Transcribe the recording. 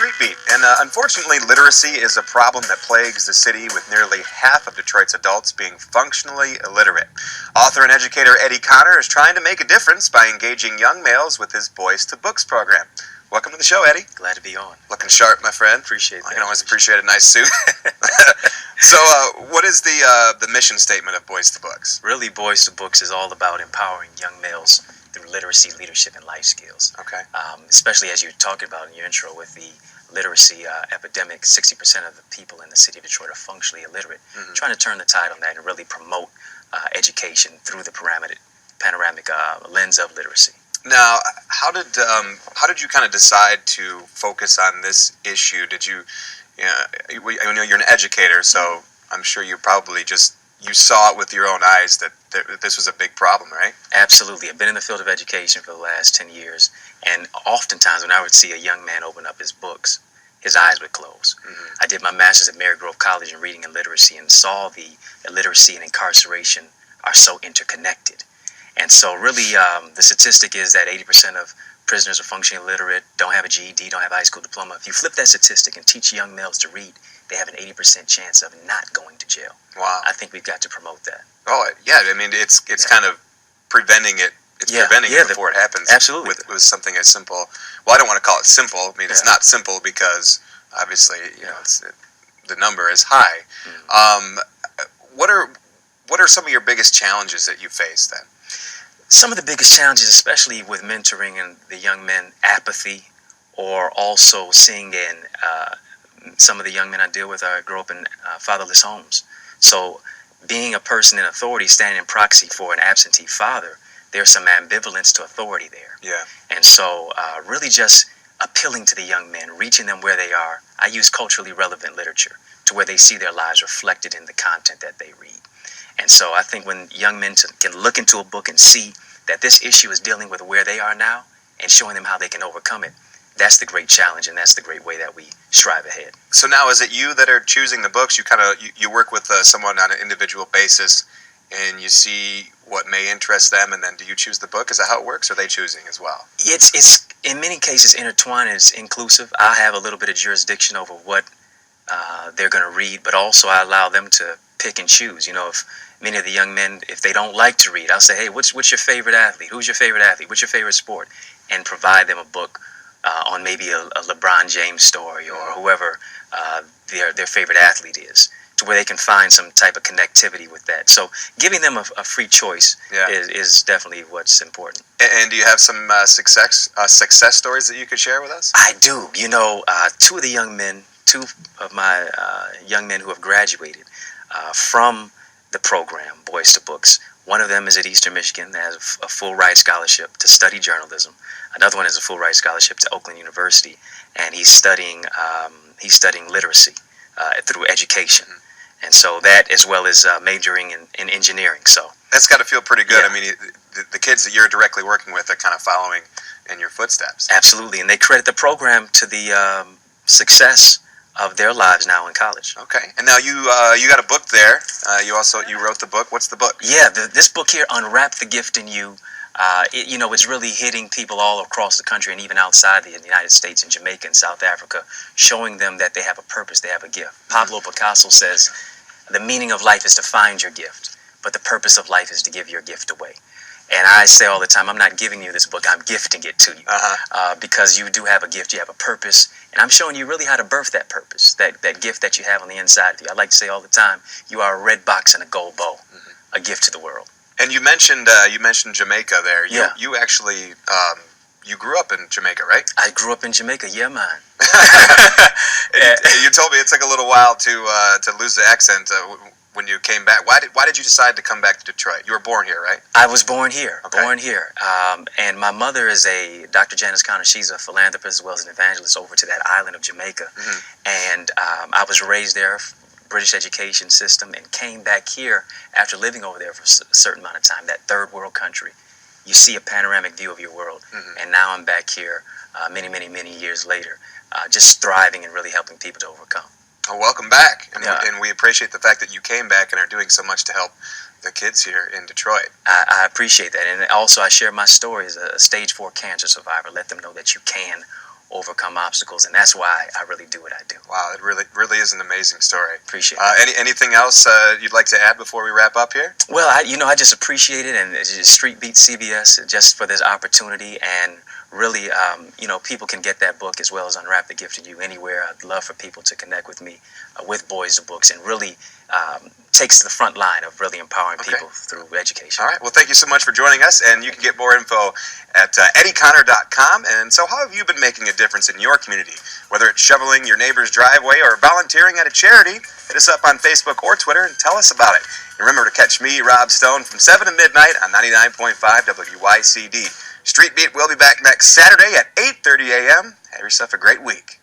Street Beat, and unfortunately, literacy is a problem that plagues the city, with nearly half of Detroit's adults being functionally illiterate. Author and educator Eddie Connor is trying to make a difference by engaging young males with his Boys to Books program. Welcome to the show, Eddie. Glad to be on. Looking sharp, my friend. Appreciate that. I can always appreciate a nice suit. So, what is the mission statement of Boys to Books? Really, Boys to Books is all about empowering young males through literacy, leadership, and life skills. Okay. Especially as you're talking about in your intro with the literacy epidemic, 60% of the people in the city of Detroit are functionally illiterate. Mm-hmm. Trying to turn the tide on that and really promote education through the panoramic lens of literacy. Now, how did you kind of decide to focus on this issue? Did you, I know you're an educator, so I'm sure you probably you saw it with your own eyes that this was a big problem, right? Absolutely. I've been in the field of education for the last 10 years, and oftentimes when I would see a young man open up his books, his eyes would close. Mm-hmm. I did my master's at Mary Grove College in reading and literacy and saw the illiteracy and incarceration are so interconnected. And so really the statistic is that 80% of prisoners are functionally illiterate, don't have a GED, don't have a high school diploma. If you flip that statistic and teach young males to read, they have an 80% chance of not going to jail. Wow. I think we've got to promote that. Oh, yeah. I mean, it's kind of preventing it. It's preventing it before it happens. Absolutely. With something as simple. Well, I don't want to call it simple. I mean, it's not simple because obviously, the number is high. Mm-hmm. What are some of your biggest challenges that you face then? Some of the biggest challenges, especially with mentoring and the young men, apathy, or also seeing in some of the young men I deal with, I grew up in fatherless homes. So being a person in authority, standing in proxy for an absentee father, there's some ambivalence to authority there. Yeah. And so really just appealing to the young men, reaching them where they are. I use culturally relevant literature to where they see their lives reflected in the content that they read. And so I think when young men can look into a book and see that this issue is dealing with where they are now and showing them how they can overcome it, that's the great challenge, and that's the great way that we strive ahead. So now, is it you that are choosing the books? You work with someone on an individual basis, and you see what may interest them, and then do you choose the book? Is that how it works, or are they choosing as well? It's in many cases intertwined and it's inclusive. I have a little bit of jurisdiction over what they're going to read, but also I allow them to pick and choose. If many of the young men, if they don't like to read, I'll say, hey, what's your favorite athlete? Who's your favorite athlete? What's your favorite sport? And provide them a book on maybe a LeBron James story or whoever their favorite athlete is, to where they can find some type of connectivity with that. So giving them a free choice is definitely what's important. And do you have some success stories that you could share with us? I do. Two of my young men who have graduated from the program, Boys to Books. One of them is at Eastern Michigan, has a full ride scholarship to study journalism. Another one has a full ride scholarship to Oakland University, and he's studying literacy through education. Mm-hmm. And so that, as well as majoring in engineering. So that's got to feel pretty good. Yeah. I mean, the kids that you're directly working with are kind of following in your footsteps. Absolutely, and they credit the program to the success of their lives now in college. Okay, and now you got a book there. You wrote the book. What's the book? Yeah, this book here, Unwrap the Gift in You. It's really hitting people all across the country and even outside the United States, in Jamaica and South Africa, showing them that they have a purpose, they have a gift. Pablo Picasso says, the meaning of life is to find your gift, but the purpose of life is to give your gift away. And I say all the time, I'm not giving you this book, I'm gifting it to you. Because you do have a gift, you have a purpose, and I'm showing you really how to birth that purpose, that gift that you have on the inside of you. I like to say all the time, you are a red box and a gold bow, a gift to the world. And you mentioned Jamaica there. You actually you grew up in Jamaica, right? I grew up in Jamaica, yeah, man. You told me it took a little while to lose the accent when you came back. Why did you decide to come back to Detroit? You were born here, right? I was born here. Okay. And my mother is Dr. Janice Connor. She's a philanthropist as well as an evangelist over to that island of Jamaica. Mm-hmm. And I was raised there, British education system, and came back here after living over there for a certain amount of time, that third world country. You see a panoramic view of your world. Mm-hmm. And now I'm back here many, many, many years later, just thriving and really helping people to overcome. Well, welcome back, and we appreciate the fact that you came back and are doing so much to help the kids here in Detroit. I appreciate that, and also I share my story as a stage 4 cancer survivor. Let them know that you can overcome obstacles, and that's why I really do what I do. Wow, it really is an amazing story. Appreciate it. Anything else you'd like to add before we wrap up here? Well, I just appreciate it, and it's just Street Beat CBS just for this opportunity, and really, people can get that book as well as Unwrap the Gift in You anywhere. I'd love for people to connect with me with Boys to Books, and really takes the front line of really empowering people through education. All right. Well, thank you so much for joining us, and you can get more info at eddieconner.com. And so how have you been making a difference in your community? Whether it's shoveling your neighbor's driveway or volunteering at a charity, hit us up on Facebook or Twitter and tell us about it. And remember to catch me, Rob Stone, from 7 to midnight on 99.5 WYCD. Street Beat will be back next Saturday at 8:30 a.m. Have yourself a great week.